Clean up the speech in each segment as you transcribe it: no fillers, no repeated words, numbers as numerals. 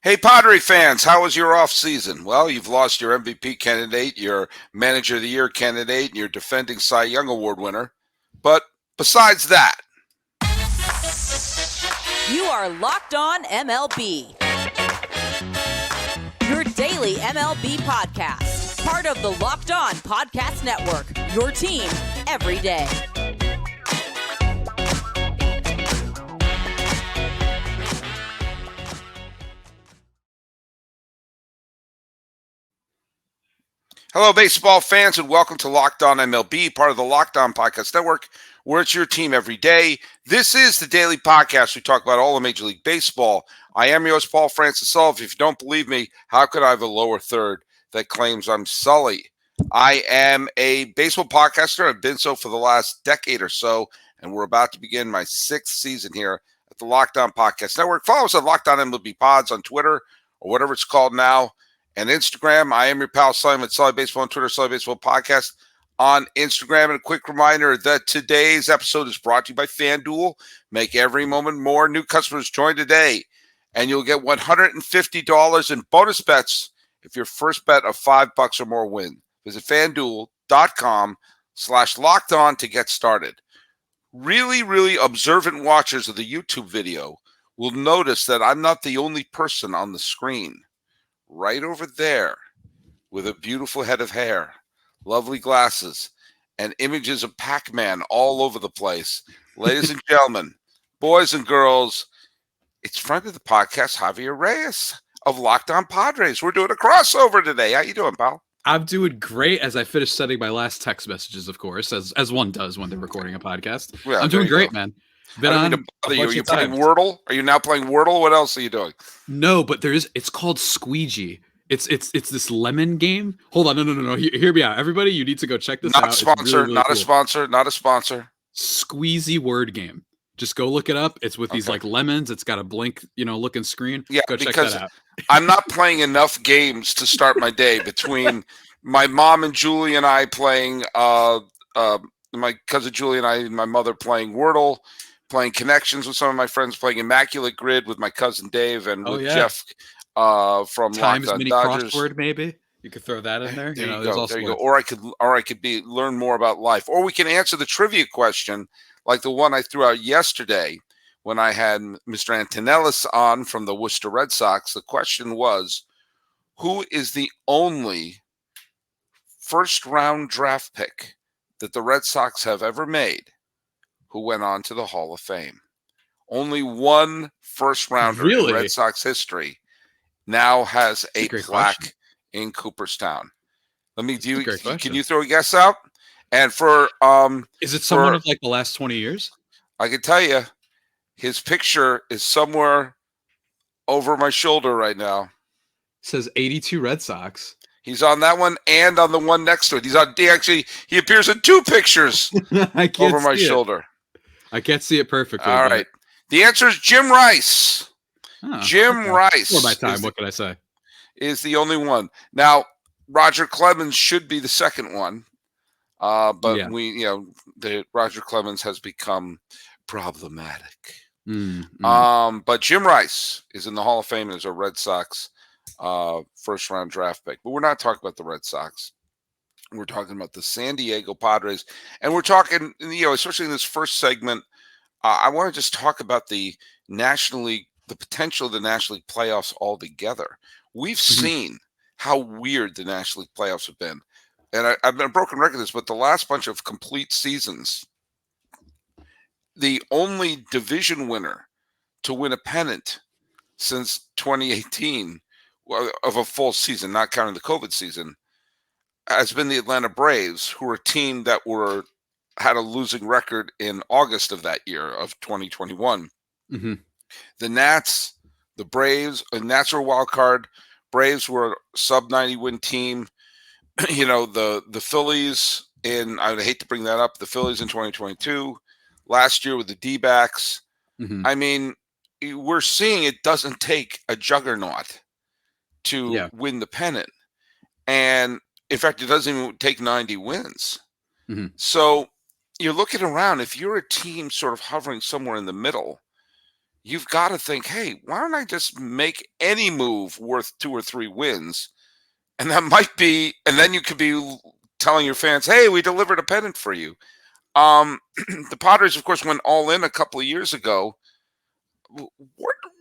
Hey, Padre fans, how was your off season? Well, you've lost your MVP candidate, your Manager of the Year candidate, and your defending Cy Young Award winner. But besides that, you are Locked On MLB, your daily MLB podcast, part of the Locked On Podcast Network, your team every day. hello, baseball fans, and welcome to Locked On MLB, part of the Locked On Podcast Network, where it's your team every day. This is the daily podcast. We talk about all of Major League Baseball. I am your host, Paul Francis Sullivan. If you don't believe me, how could I have a lower third that claims I'm Sully? I am a baseball podcaster. I've been so for the last decade or so, and we're about to begin my sixth season here at the Locked On Podcast Network. Follow us at Locked On MLB Pods on Twitter or whatever it's called now. And Instagram, I am your pal Sully at Sully Baseball on Twitter, Sully Baseball Podcast on Instagram. And a quick reminder that today's episode is brought to you by FanDuel. Make every moment more. New customers join today, and you'll get $150 in bonus bets if your first bet of $5 or more win. Visit FanDuel.com/lockedon to get started. Really observant watchers of the YouTube video will notice that I'm not the only person on the screen. Right over there, with a beautiful head of hair, lovely glasses, and images of Pac-Man all over the place. Ladies and gentlemen, boys and girls, it's friend of the podcast, Javier Reyes of Locked On Padres. We're doing a crossover today. How you doing, pal? I'm doing great as I finish sending my last text messages, of course, as one does when they're recording a podcast. Yeah, I'm doing great, man. Been on. Are you playing Wordle? Are you now playing Wordle? What else are you doing? No, but it's called Squeegee. It's this lemon game. Hold on, no. Hear me out, everybody. You need to go check this out. Not a sponsor. Not a sponsor. Squeezy word game. Just go look it up. It's with these like lemons. It's got a blink, looking screen. Yeah, go check that out. I'm not playing enough games to start my day between my mom and Julie and I playing. My cousin Julie and I and my mother playing Wordle. Playing Connections with some of my friends, playing Immaculate Grid with my cousin Dave and with Jeff from Times Mini Dodgers. Crossword, maybe you could throw that in there. There you go. Or I could learn more about life. Or we can answer the trivia question like the one I threw out yesterday when I had Mr. Antonellis on from the Worcester Red Sox. The question was, who is the only first-round draft pick that the Red Sox have ever made who went on to the Hall of Fame? Only one first-rounder in Red Sox history now has a plaque in Cooperstown. Can you throw a guess out? And is it someone of like the last 20 years? I can tell you, his picture is somewhere over my shoulder right now. It says 82 Red Sox. He's on that one and on the one next to it. He appears in two pictures over my shoulder. I can't see it perfectly. All right. The answer is Jim Rice. Jim Rice. For my time, what can I say? Is the only one. Now, Roger Clemens should be the second one. But Roger Clemens has become problematic. But Jim Rice is in the Hall of Fame as a Red Sox first-round draft pick. But we're not talking about the Red Sox. We're talking about the San Diego Padres. And we're talking, especially in this first segment, I want to just talk about the potential of the National League playoffs altogether. We've seen how weird the National League playoffs have been. And I've been a broken record of this, but the last bunch of complete seasons, the only division winner to win a pennant since 2018 of a full season, not counting the COVID season, has been the Atlanta Braves, who are a team that had a losing record in August of that year of 2021. The Nats, the Braves, and Nats are a wild card. Braves were a sub-90 win team. The Phillies I would hate to bring that up, the Phillies in 2022, last year with the D-backs. I mean, we're seeing it doesn't take a juggernaut to win the pennant. And in fact, it doesn't even take 90 wins. So you're looking around. If you're a team sort of hovering somewhere in the middle, you've got to think, hey, why don't I just make any move worth 2 or 3 wins? And that might be, and then you could be telling your fans, hey, we delivered a pennant for you. The Padres, of course, went all in a couple of years ago.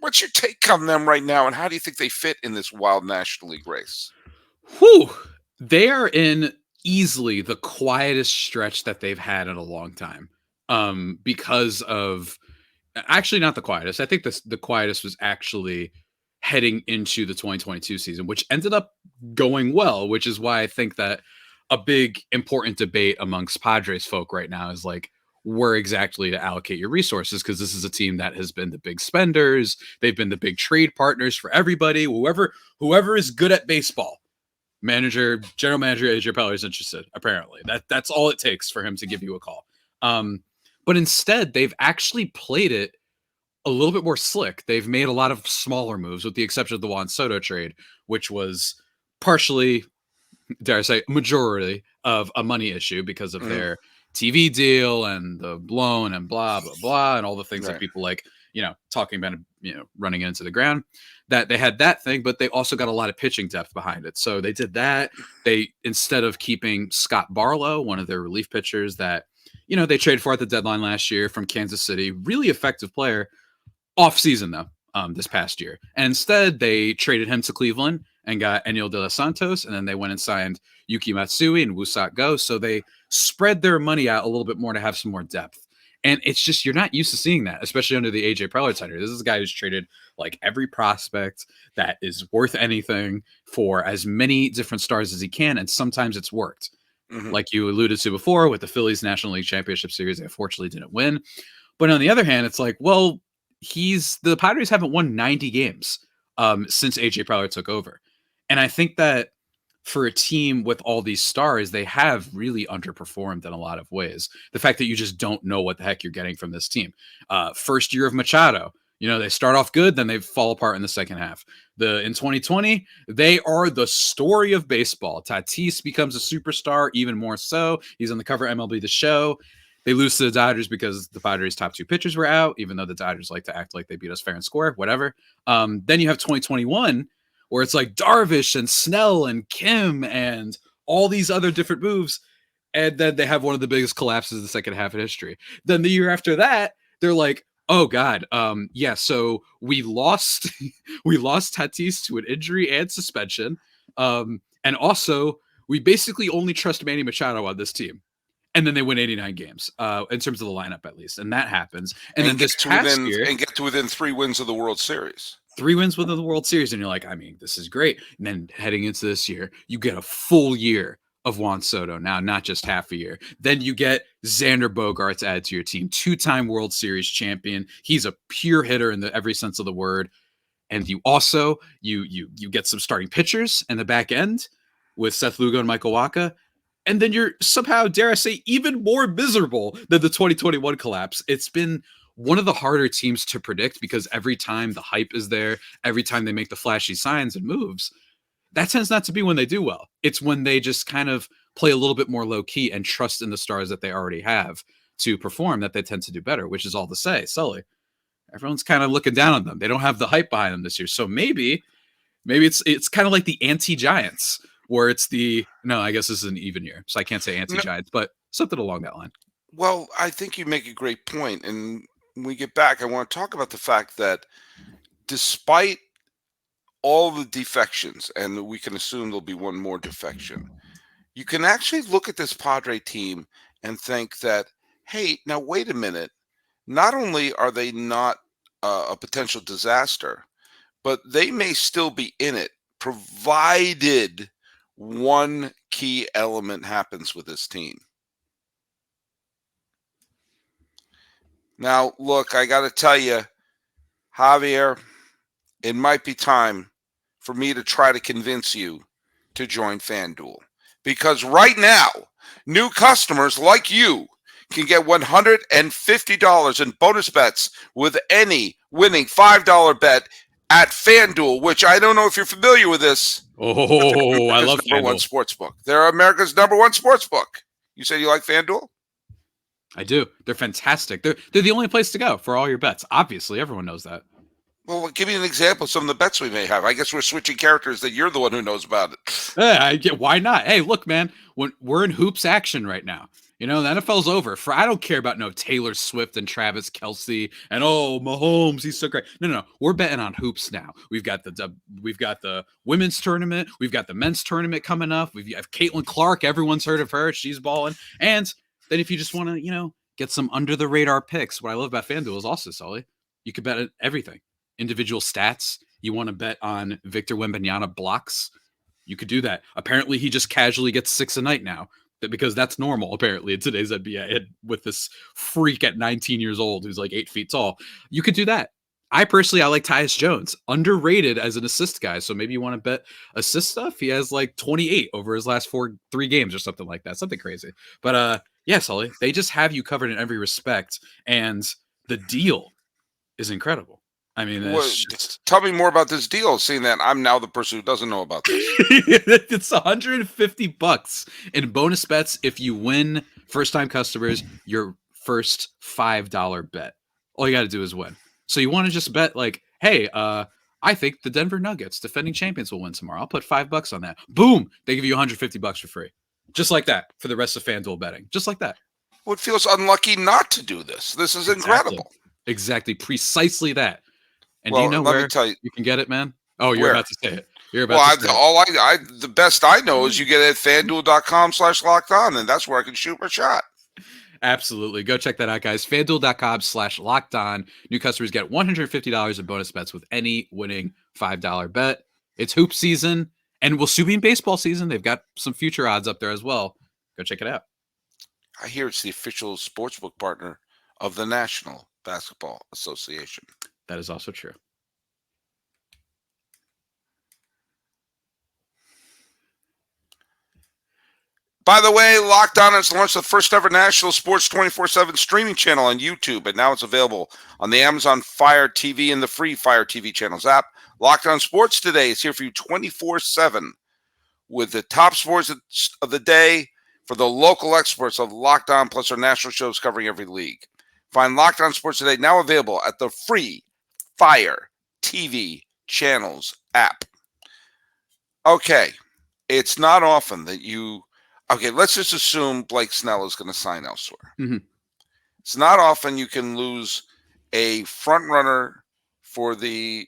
What's your take on them right now, and how do you think they fit in this wild National League race? Whew. They are in easily the quietest stretch that they've had in a long time. Because of actually not the quietest. I think the quietest was actually heading into the 2022 season, which ended up going well, which is why I think that a big important debate amongst Padres folk right now is like, where exactly to allocate your resources, because this is a team that has been the big spenders. They've been the big trade partners for everybody. Whoever is good at baseball, general manager AJ Preller is interested. Apparently, that's all it takes for him to give you a call. But instead, they've actually played it a little bit more slick. They've made a lot of smaller moves, with the exception of the Juan Soto trade, which was partially, dare I say, majority of a money issue because of their TV deal and the loan and blah, blah, blah, and all the things that people like, talking about, running into the ground. That they had that thing, but they also got a lot of pitching depth behind it. So they did that. They, instead of keeping Scott Barlow, one of their relief pitchers that, they traded for at the deadline last year from Kansas City, really effective player, off season though, this past year. And instead they traded him to Cleveland and got Enil De Los Santos, and then they went and signed Yuki Matsui and Wusat Go. So they spread their money out a little bit more to have some more depth. And it's just, you're not used to seeing that, especially under the AJ Preller tenure. This is a guy who's traded like every prospect that is worth anything for as many different stars as he can. And sometimes it's worked. Like you alluded to before with the Phillies National League Championship Series, they unfortunately didn't win. But on the other hand, it's like, well, the Padres haven't won 90 games since AJ Preller took over. And I think that for a team with all these stars, they have really underperformed in a lot of ways. The fact that you just don't know what the heck you're getting from this team. First year of Machado, they start off good, then they fall apart in the second half. In 2020, they are the story of baseball. Tatis becomes a superstar, even more so. He's on the cover of MLB The Show. They lose to the Dodgers because the Padres' top 2 pitchers were out, even though the Dodgers like to act like they beat us fair and square, whatever. Then you have 2021, where it's like Darvish and Snell and Kim and all these other different moves. And then they have one of the biggest collapses of the second half of history. Then the year after that, they're like, oh God, so we lost Tatis to an injury and suspension. And also we basically only trust Manny Machado on this team. And then they win 89 games, in terms of the lineup, at least. And that happens. And then this past year, and get to within 3 wins of the World Series. 3 wins within the World Series. And you're like, I mean, this is great. And then heading into this year, you get a full year of Juan Soto now, not just half a year. Then you get Xander Bogaerts added to your team, 2-time World Series champion. He's a pure hitter in every sense of the word. And you also, you get some starting pitchers in the back end with Seth Lugo and Michael Wacha. And then you're somehow, dare I say, even more miserable than the 2021 collapse. It's been one of the harder teams to predict because every time the hype is there, every time they make the flashy signs and moves, that tends not to be when they do well. It's when they just kind of play a little bit more low key and trust in the stars that they already have to perform that they tend to do better, which is all to say, Sully, everyone's kind of looking down on them. They don't have the hype behind them this year. So maybe it's kind of like the anti-Giants, where it's I guess this is an even year, so I can't say anti-Giants, but something along that line. Well, I think you make a great point. And when we get back, I want to talk about the fact that despite all the defections, and we can assume there'll be one more defection, you can actually look at this Padre team and think that, hey, now wait a minute. Not only are they not a potential disaster, but they may still be in it, provided one key element happens with this team. Now, look, I got to tell you, Javier, it might be time for me to try to convince you to join FanDuel. Because right now, new customers like you can get $150 in bonus bets with any winning $5 bet at FanDuel, which I don't know if you're familiar with this. Oh, I love number one sportsbook. They're America's number one sportsbook. You said you like FanDuel? I do. They're fantastic. They're the only place to go for all your bets. Obviously, everyone knows that. Well, give me an example of some of the bets we may have. I guess we're switching characters that you're the one who knows about it. Yeah, why not? Hey, look, man, we're in hoops action right now. The NFL's over. I don't care about no Taylor Swift and Travis Kelce and Mahomes, he's so great. No. We're betting on hoops now. We've got the women's tournament. We've got the men's tournament coming up. We have Caitlin Clark. Everyone's heard of her. She's balling. And then if you just want to, get some under the radar picks, what I love about FanDuel is also, Sully, you could bet on everything. Individual stats. You want to bet on Victor Wembanyama blocks? You could do that. Apparently, he just casually gets 6 a night now, because that's normal, apparently, in today's NBA, with this freak at 19 years old who's like 8 feet tall. You could do that. I like Tyus Jones, underrated as an assist guy. So maybe you want to bet assist stuff. He has like 28 over his last 3 games or something like that. Something crazy. But yeah, Sully, they just have you covered in every respect. And the deal is incredible. I mean, tell me more about this deal, seeing that I'm now the person who doesn't know about this. It's $150 in bonus bets if you win. First-time customers, your first $5 bet. All you got to do is win. So you want to just bet like, hey, I think the Denver Nuggets, defending champions, will win tomorrow. I'll put $5 on that. Boom! They give you $150 for free. Just like that for the rest of FanDuel betting. Just like that. Well, it feels unlucky not to do this. This is incredible. Exactly. Precisely that. And do you know where you can get it, man? Oh, you're about to say it. The best I know is you get it at FanDuel.com/LockedOn, and that's where I can shoot my shot. Absolutely. Go check that out, guys. FanDuel.com/LockedOn. New customers get $150 in bonus bets with any winning $5 bet. It's hoop season, and we'll soon be in baseball season. They've got some future odds up there as well. Go check it out. I hear it's the official sportsbook partner of the National Basketball Association. That is also true. By the way, Locked On has launched the first ever national sports 24/7 streaming channel on YouTube, and now it's available on the Amazon Fire TV and the free Fire TV channels app. Locked On Sports Today is here for you 24/7 with the top sports of the day for the local experts of Locked On, plus our national shows covering every league. Find Locked On Sports Today now available at the free Fire TV channels app. Okay, it's not often that let's just assume Blake Snell is going to sign elsewhere. Mm-hmm. It's not often you can lose a front runner for the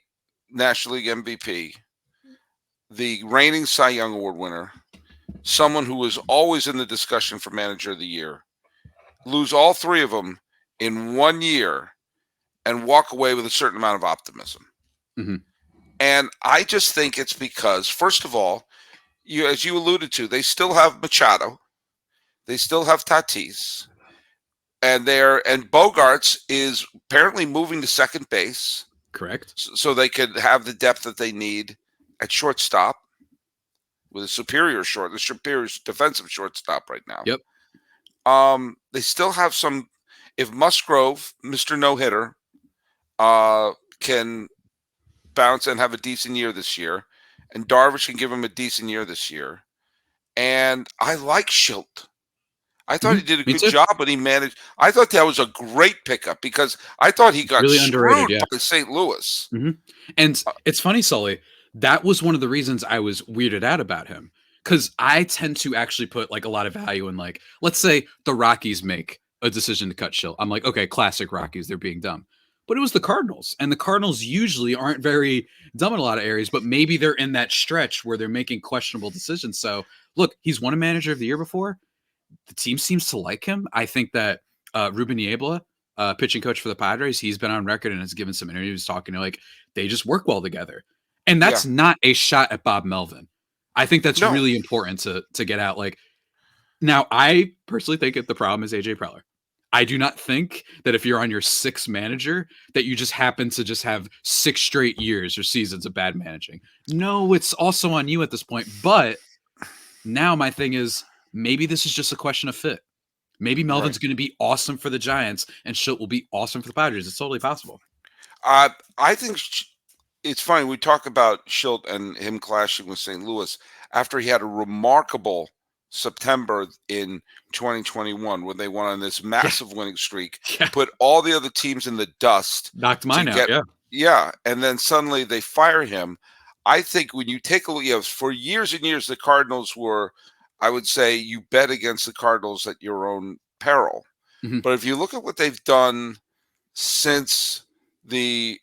National League MVP, the reigning Cy Young Award winner, someone who was always in the discussion for Manager of the Year, lose all 3 of them in 1 year and walk away with a certain amount of optimism. Mm-hmm. And I just think it's because, first of all, as you alluded to, they still have Machado, they still have Tatis, and Bogarts is apparently moving to second base. Correct. So they could have the depth that they need at shortstop with the superior defensive shortstop right now. Yep. They still have some. If Musgrove, Mr. No-Hitter, can bounce and have a decent year this year, and Darvish can give him a decent year this year, and I like Schilt. I thought he did a good job, but he managed. I thought that was a great pickup because I thought he got really screwed by St. Louis. Mm-hmm. And it's funny, Sully. That was one of the reasons I was weirded out about him, because I tend to actually put like a lot of value in, like, let's say the Rockies make a decision to cut Schilt. I'm like, okay, classic Rockies, they're being dumb. But it was the Cardinals, and the Cardinals usually aren't very dumb in a lot of areas, but maybe they're in that stretch where they're making questionable decisions. So look, he's won a Manager of the Year before. The team seems to like him. I think that Ruben Niebla, pitching coach for the Padres, he's been on record and has given some interviews talking to, like, they just work well together. And that's not a shot at Bob Melvin. I think that's really important to get out. Like, now, I personally think that the problem is AJ Preller. I do not think that if you're on your 6th manager that you just happen to just have 6 straight years or seasons of bad managing. No, it's also on you at this point. But now my thing is, maybe this is just a question of fit. Maybe Melvin's going to be awesome for the Giants and Schilt will be awesome for the Padres. It's totally possible. I think it's funny. We talk about Schilt and him clashing with St. Louis after he had a remarkable September in 2021 when they went on this massive winning streak, Yeah. put all the other teams in the dust. Knocked mine out, yeah. Yeah, and then suddenly they fire him. I think when you take a look, for years and years, the Cardinals were, I would say, you bet against the Cardinals at your own peril. Mm-hmm. But if you look at what they've done since the,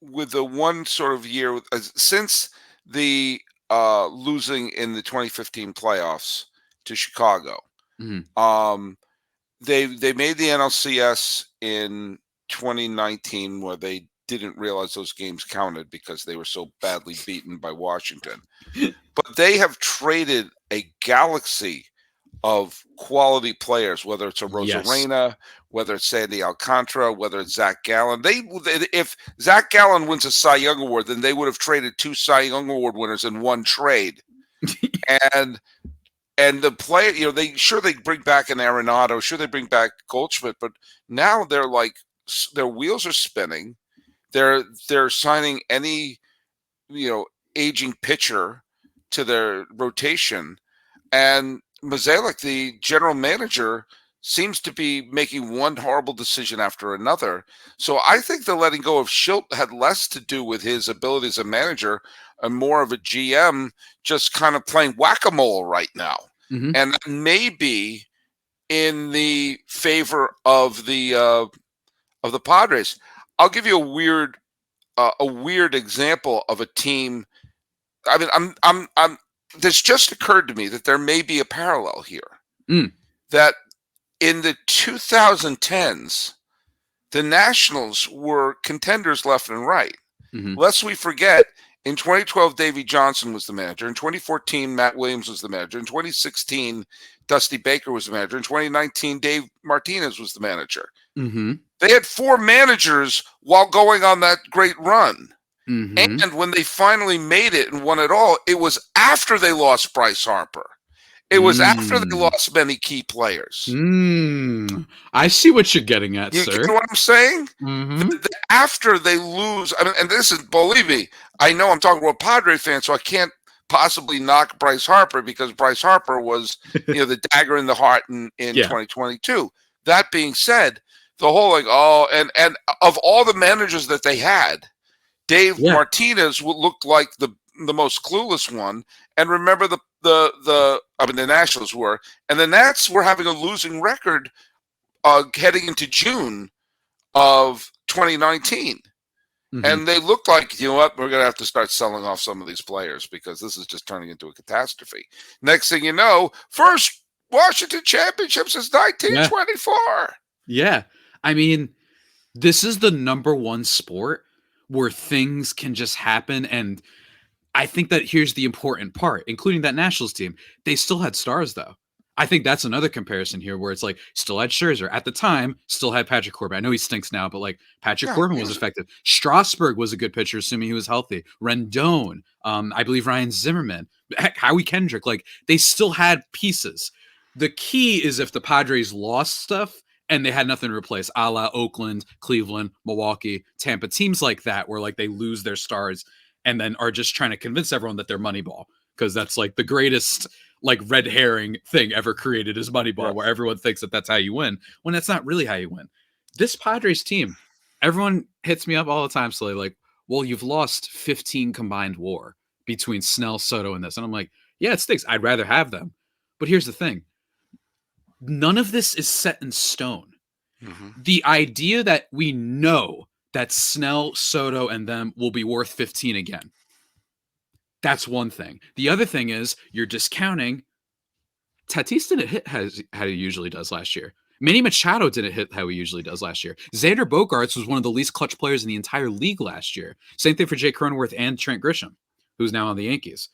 with the one sort of year, since the losing in the 2015 playoffs to Chicago, Mm-hmm. They made the NLCS in 2019 where they didn't realize those games counted because they were so badly beaten by Washington. But they have traded a galaxy of quality players, whether it's a Rosarena, whether it's Sandy Alcantara, whether it's Zach Gallen. If Zach Gallen wins a Cy Young Award, then they would have traded 2 Cy Young Award winners in one trade. And the player, they bring back an Arenado, they bring back Goldschmidt, but now they're like, their wheels are spinning. They're signing any, aging pitcher to their rotation, and Mozeliak, the general manager, seems to be making one horrible decision after another. So I think the letting go of Schilt had less to do with his ability as a manager and more of a GM just kind of playing whack-a-mole right now. Mm-hmm. And that may be in the favor of the Padres. I'll give you a weird example of a team. I mean, this just occurred to me that there may be a parallel here. That in the 2010s, the Nationals were contenders left and right. Mm-hmm. Lest we forget, in 2012, Davey Johnson was the manager. In 2014, Matt Williams was the manager. In 2016, Dusty Baker was the manager. In 2019, Dave Martinez was the manager. Mm-hmm. They had 4 managers while going on that great run. Mm-hmm. And when they finally made it and won it all, it was after they lost Bryce Harper. It was after they lost many key players. I see what you're getting at, sir. You know what I'm saying? Mm-hmm. After they lose, I mean, and this is, believe me, I know I'm talking about Padre fans, so I can't possibly knock Bryce Harper because Bryce Harper was, the dagger in the heart in 2022. That being said, the whole and of all the managers that they had, Dave Martinez looked like the most clueless one. And remember the Nationals were, and the Nats were having a losing record heading into June of 2019. Mm-hmm. And they looked like, we're going to have to start selling off some of these players because this is just turning into a catastrophe. Next thing you know, first Washington championship since 1924. Yeah. I mean, this is the number one sport where things can just happen. And I think that here's the important part, including that Nationals team. They still had stars, though. I think that's another comparison here where it's like still had Scherzer. At the time, still had Patrick Corbin. I know he stinks now, but like Patrick Corbin was effective. Strasburg was a good pitcher, assuming he was healthy. Rendon, I believe Ryan Zimmerman, heck, Howie Kendrick. Like they still had pieces. The key is if the Padres lost stuff and they had nothing to replace, a la Oakland, Cleveland, Milwaukee, Tampa, teams like that where like they lose their stars and then are just trying to convince everyone that they're Moneyball because that's like the greatest like red herring thing ever created is Moneyball, where everyone thinks that that's how you win when that's not really how you win. This Padres team, everyone hits me up all the time. So they're like, well, you've lost 15 combined WAR between Snell, Soto, and this. And I'm like, yeah, it stinks. I'd rather have them. But here's the thing. None of this is set in stone. Mm-hmm. The idea that we know that Snell, Soto, and them will be worth 15 again. That's one thing. The other thing is you're discounting Tatis didn't hit how he usually does last year. Manny Machado didn't hit how he usually does last year. Xander Bogaerts was one of the least clutch players in the entire league last year. Same thing for Jake Cronenworth and Trent Grisham, who's now on the Yankees.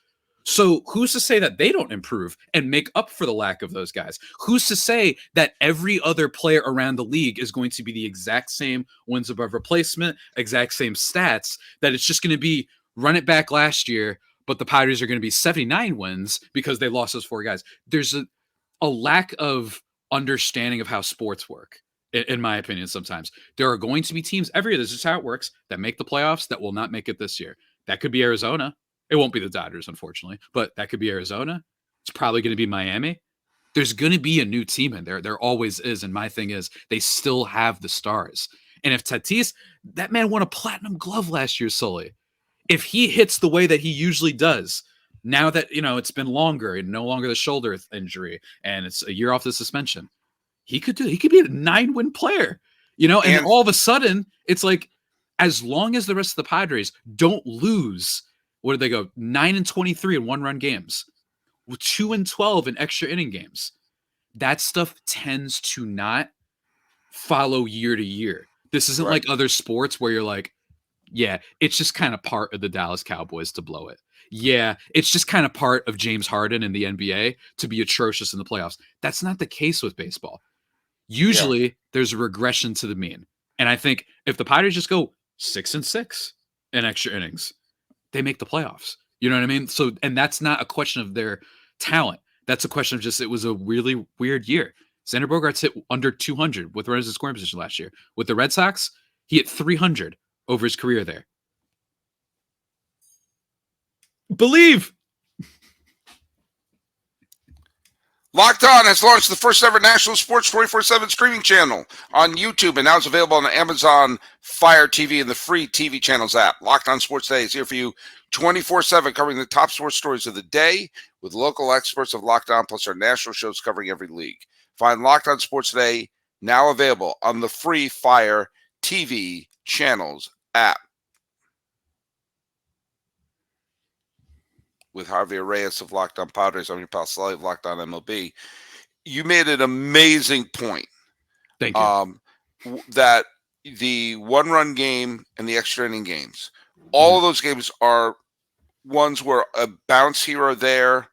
So who's to say that they don't improve and make up for the lack of those guys? Who's to say that every other player around the league is going to be the exact same wins above replacement, exact same stats, that it's just going to be run it back last year, but the Padres are going to be 79 wins because they lost those 4 guys. There's a lack of understanding of how sports work, in my opinion, sometimes. There are going to be teams every year, this is how it works, that make the playoffs that will not make it this year. That could be Arizona. It won't be the Dodgers, unfortunately, but that could be Arizona. It's probably going to be Miami. There's going to be a new team in there. There always is. And my thing is, they still have the stars. And if Tatis, that man won a platinum glove last year, Sully. If he hits the way that he usually does, now that, it's been longer and no longer the shoulder injury and it's a year off the suspension, he could be a 9-win player, and all of a sudden it's like, as long as the rest of the Padres don't lose, what did they go? 9-23 in one-run games, 2-12 in extra inning games. That stuff tends to not follow year to year. This isn't like other sports where you're like, yeah, it's just kind of part of the Dallas Cowboys to blow it. Yeah, it's just kind of part of James Harden in the NBA to be atrocious in the playoffs. That's not the case with baseball. Usually there's a regression to the mean. And I think if the Padres just go 6-6 in extra innings, they make the playoffs. You know what I mean? So, and that's not a question of their talent. That's a question of just, it was a really weird year. Xander Bogaerts hit under 200 with runners in scoring position last year. With the Red Sox, he hit 300 over his career there. Believe. Locked On has launched the first ever national sports 24/7 streaming channel on YouTube, and now it's available on Amazon Fire TV and the free TV channels app. Locked On Sports Today is here for you 24/7, covering the top sports stories of the day with local experts of Locked On, plus our national shows covering every league. Find Locked On Sports Today now available on the free Fire TV channels app. With Javier Reyes of Locked On Padres, I'm your pal Sully of Locked On MLB. You made an amazing point. Thank you. That the one-run game and the extra inning games, all of those games are ones where a bounce here or there,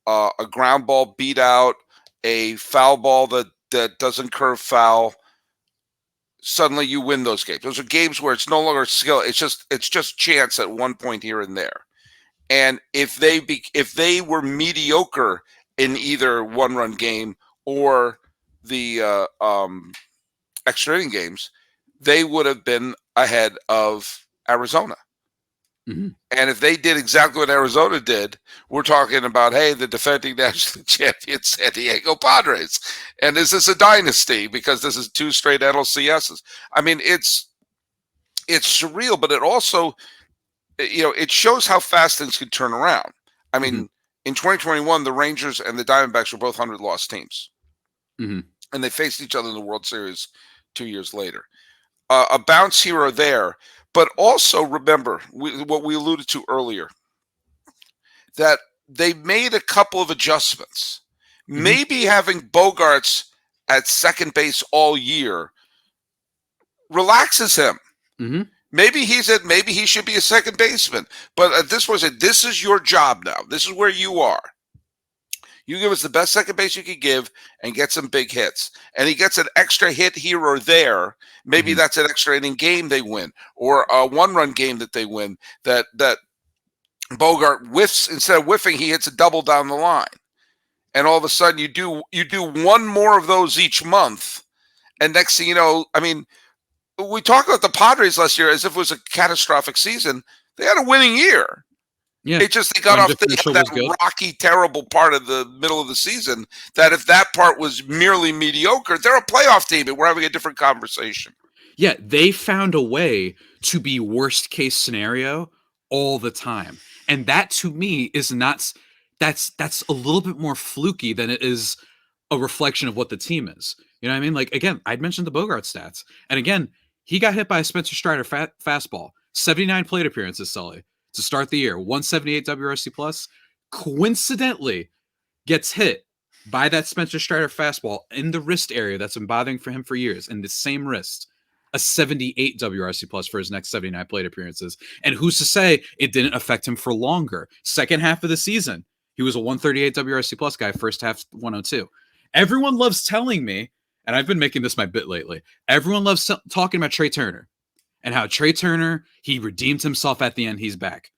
a ground ball beat out, a foul ball that doesn't curve foul. Suddenly you win those games. Those are games where it's no longer skill. It's just chance at one point here and there. And if they were mediocre in either one-run game or the extra inning games, they would have been ahead of Arizona. Mm-hmm. And if they did exactly what Arizona did, we're talking about, hey, the defending national champion San Diego Padres. And is this a dynasty? Because this is 2 straight NLCSs. I mean, it's surreal, but it also, it shows how fast things can turn around. I mean, in 2021, the Rangers and the Diamondbacks were both 100-loss teams. Mm-hmm. And they faced each other in the World Series 2 years later. A bounce here or there. But also remember what we alluded to earlier, that they made a couple of adjustments. Mm-hmm. Maybe having Bogaerts at second base all year relaxes him. Mm-hmm. Maybe he should be a second baseman. But at this point, this is your job now. This is where you are. You give us the best second base you can give and get some big hits. And he gets an extra hit here or there. Maybe that's an extra inning game they win, or a one-run game that they win, that Bogart whiffs. Instead of whiffing, he hits a double down the line. And all of a sudden you do one more of those each month. And next thing you know, I mean, we talked about the Padres last year as if it was a catastrophic season. They had a winning year. Yeah. They got off that rocky, terrible part of the middle of the season, that if that part was merely mediocre, they're a playoff team and we're having a different conversation. Yeah, they found a way to be worst case scenario all the time. And that to me is not, that's a little bit more fluky than it is a reflection of what the team is. You know what I mean? Like, again, I'd mentioned the Bogart stats. And again, he got hit by a Spencer Strider fastball, 79 plate appearances, Sully, to start the year, 178 WRC plus, coincidentally gets hit by that Spencer Strider fastball in the wrist area that's been bothering for him for years, in the same wrist, a 78 WRC plus for his next 79 plate appearances. And who's to say it didn't affect him for longer? Second half of the season, he was a 138 WRC plus guy, first half 102. Everyone loves telling me, and I've been making this my bit lately, everyone loves talking about Trey Turner. And how Trey Turner, he redeemed himself at the end. He's back.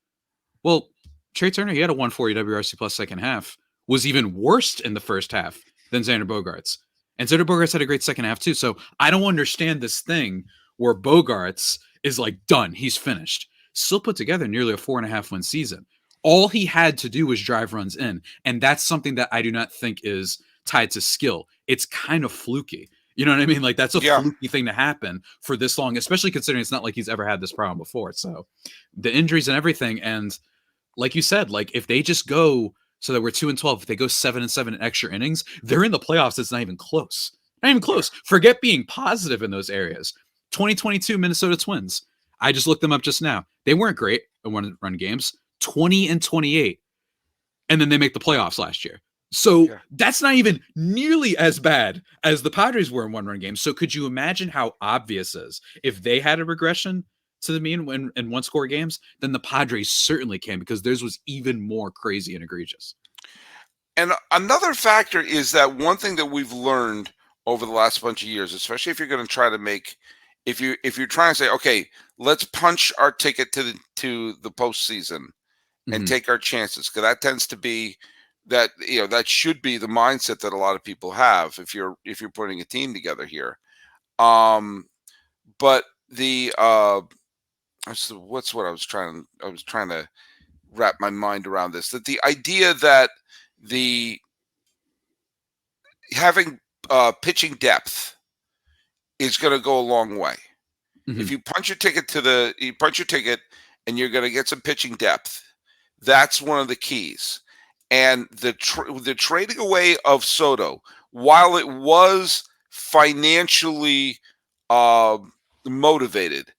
Well, Trey Turner, he had a 140 WRC plus second half, was even worse in the first half than Xander Bogaerts. And Xander Bogaerts had a great second half too. So I don't understand this thing where Bogaerts is like done. He's finished. Still put together nearly a 4.5 win season. All he had to do was drive runs in. And that's something that I do not think is tied to skill. It's kind of fluky. You know what I mean? Like, that's a fluky thing to happen for this long, especially considering it's not like he's ever had this problem before. So the injuries and everything. And like you said, like, if they just go so that we're 2-12, if they go 7-7 in extra innings, they're in the playoffs. It's not even close. Not even close. Forget being positive in those areas. 2022 Minnesota Twins. I just looked them up just now. They weren't great at run games. 20-28. And then they make the playoffs last year. So that's not even nearly as bad as the Padres were in one-run games. So could you imagine how obvious it is if they had a regression to the mean in one-score games? Then the Padres certainly can, because theirs was even more crazy and egregious. And another factor is that one thing that we've learned over the last bunch of years, especially if you're going to try to make, if you're trying to say, okay, let's punch our ticket to the postseason and take our chances, because that tends to be that, that should be the mindset that a lot of people have if you're putting a team together here. But the what's what I was trying to wrap my mind around this, that the idea that the having pitching depth is going to go a long way. If you punch your ticket and you're going to get some pitching depth, that's one of the keys. And the trading away of Soto, while it was financially motivated,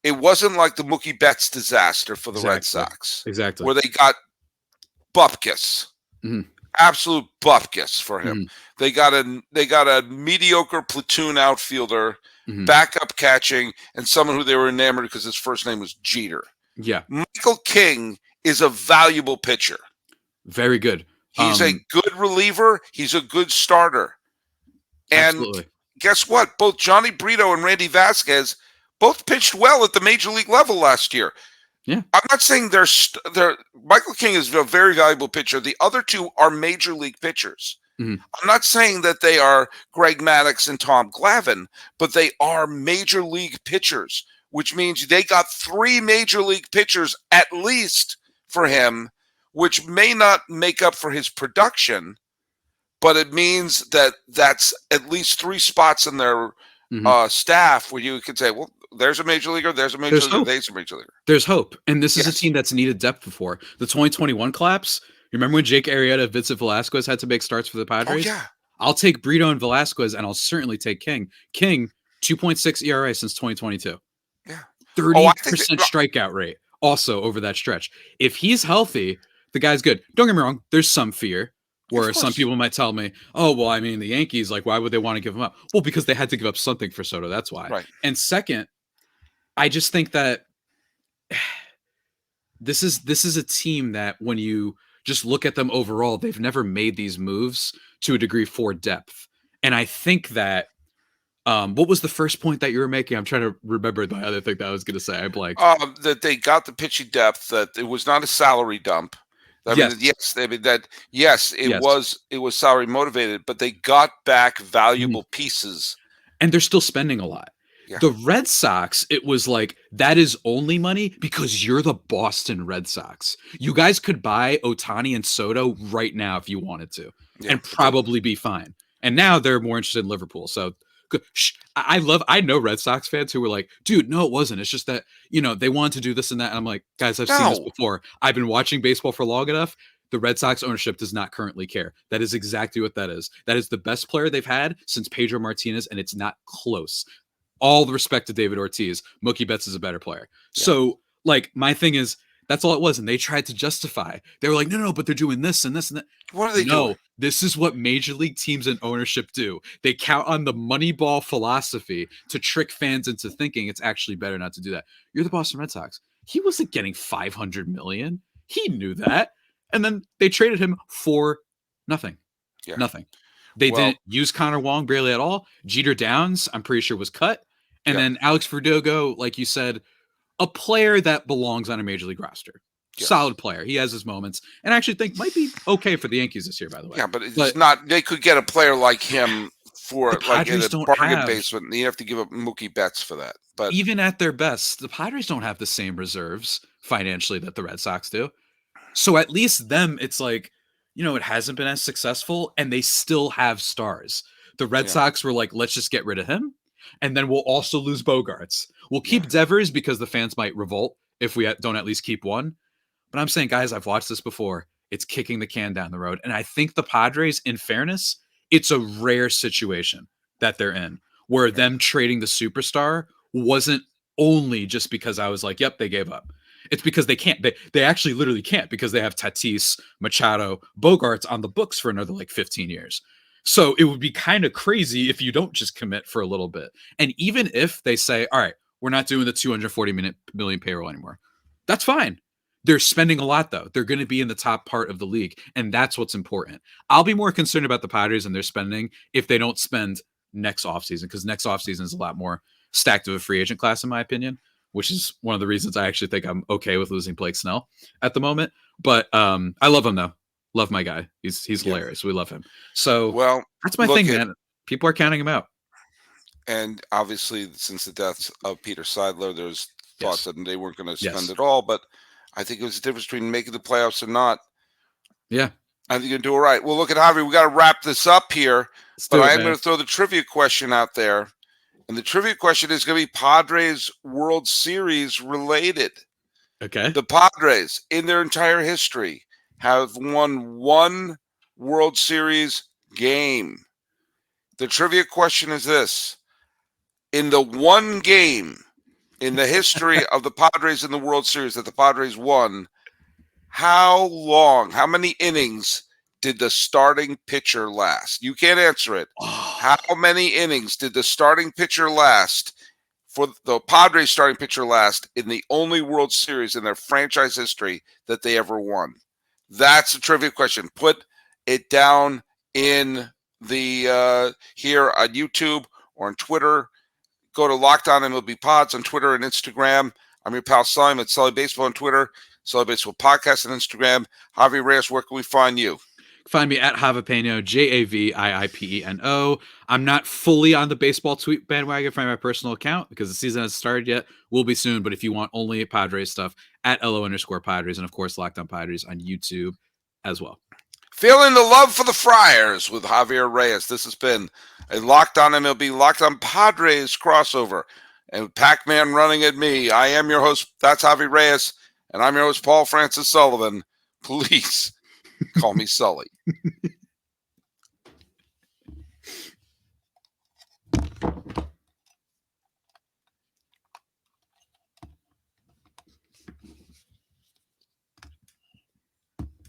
it wasn't like the Mookie Betts disaster for the Red Sox. Exactly. Where they got bupkis. Absolute bupkis for him. They got a mediocre platoon outfielder, backup catching, and someone who they were enamored because his first name was Jeter. Yeah. Michael King is a valuable pitcher. Very good. He's a good reliever. He's a good starter. And absolutely. Guess what? Both Johnny Brito and Randy Vasquez both pitched well at the major league level last year. Yeah. I'm not saying they're Michael King is a very valuable pitcher. The other two are major league pitchers. I'm not saying that they are Greg Maddux and Tom Glavine, but they are major league pitchers, which means they got 3 major league pitchers at least for him, which may not make up for his production, but it means that that's at least 3 spots in their staff where you could say, well, there's a major leaguer, there's a major leaguer, there's a major leaguer. There's hope. And this is a team that's needed depth before. The 2021 collapse, you remember when Jake Arrieta and Vincent Velasquez had to make starts for the Padres? Oh, yeah. I'll take Brito and Velasquez, and I'll certainly take King. King, 2.6 ERA since 2022. Yeah. 30% strikeout rate also over that stretch. If he's healthy, the guy's good. Don't get me wrong, there's some fear where some people might tell me, oh, well, I mean, the Yankees, like, why would they want to give him up? Well, because they had to give up something for Soto. That's why. Right. And second, I just think that this is a team that when you just look at them overall, they've never made these moves to a degree for depth. And I think that what was the first point that you were making? I'm trying to remember the other thing that I was going to say. I blanked. That they got the pitching depth, that it was not a salary dump. It was salary motivated, but they got back valuable pieces. And they're still spending a lot. Yeah. The Red Sox, it was like, that is only money because you're the Boston Red Sox. You guys could buy Ohtani and Soto right now if you wanted to, and probably be fine. And now they're more interested in Liverpool. So I know Red Sox fans who were like, dude, no, it wasn't. It's just that, they wanted to do this and that. And I'm like, guys, I've seen this before. I've been watching baseball for long enough. The Red Sox ownership does not currently care. That is exactly what that is. That is the best player they've had since Pedro Martinez, and it's not close. All the respect to David Ortiz, Mookie Betts is a better player. Yeah. So, like, my thing is, that's all it was. And they tried to justify. They were like, no, but they're doing this and this and that. What are they doing? No, this is what major league teams and ownership do. They count on the Moneyball philosophy to trick fans into thinking it's actually better not to do that. You're the Boston Red Sox. He wasn't getting $500 million. He knew that. And then they traded him for nothing. Yeah. Nothing. They didn't use Connor Wong barely at all. Jeter Downs, I'm pretty sure, was cut. And then Alex Verdugo, like you said, a player that belongs on a major league roster. Yes. Solid player. He has his moments. And I actually think might be okay for the Yankees this year, by the way. Yeah, but it's not. They could get a player like him for like in a bargain basement. You have to give up Mookie Betts for that. But even at their best, the Padres don't have the same reserves financially that the Red Sox do. So at least them, it's like, it hasn't been as successful and they still have stars. The Red Sox were like, let's just get rid of him. And then we'll also lose Bogarts. We'll keep Devers because the fans might revolt if we don't at least keep one. But I'm saying, guys, I've watched this before. It's kicking the can down the road. And I think the Padres, in fairness, it's a rare situation that they're in where them trading the superstar wasn't only just because I was like, yep, they gave up. It's because they can't. They actually literally can't because they have Tatis, Machado, Bogarts on the books for another like 15 years. So it would be kind of crazy if you don't just commit for a little bit. And even if they say, all right, we're not doing the 240 million payroll anymore, that's fine. They're spending a lot, though. They're going to be in the top part of the league, and that's what's important. I'll be more concerned about the Padres and their spending if they don't spend next offseason, because next offseason is a lot more stacked of a free agent class, in my opinion, which is one of the reasons I actually think I'm okay with losing Blake Snell at the moment. But I love him, though. Love my guy. He's hilarious. We love him. So that's my thing, man. People are counting him out. And obviously, since the deaths of Peter Seidler, there's thoughts that they weren't going to spend it all, but I think it was the difference between making the playoffs or not. Yeah. I think you're doing all right. Well, look at Javi. We got to wrap this up here, but I am going to throw the trivia question out there. And the trivia question is going to be Padres World Series related. Okay. The Padres, in their entire history, have won one World Series game. The trivia question is this. In the one game in the history of the Padres in the World Series that the Padres won, how many innings did the starting pitcher last? You can't answer it. How many innings did the starting pitcher last for the Padres starting pitcher last in the only World Series in their franchise history that they ever won? That's a trivia question. Put it down in the here on YouTube or on Twitter. Go to Locked On MLB Pods on Twitter and Instagram. I'm your pal Sully at Sully Baseball on Twitter, Sully Baseball Podcast on Instagram. Javier Reyes, where can we find you? Find me at Javipeno, Javiipeno. I'm not fully on the baseball tweet bandwagon from my personal account because the season hasn't started yet. Will be soon, but if you want only Padres stuff, at LO_Padres, and of course Locked On Padres on YouTube as well. Feeling the love for the Friars with Javier Reyes. This has been a Locked On MLB, Locked On Padres crossover. And Pac-Man running at me. I am your host. That's Javier Reyes. And I'm your host, Paul Francis Sullivan. Please call me Sully.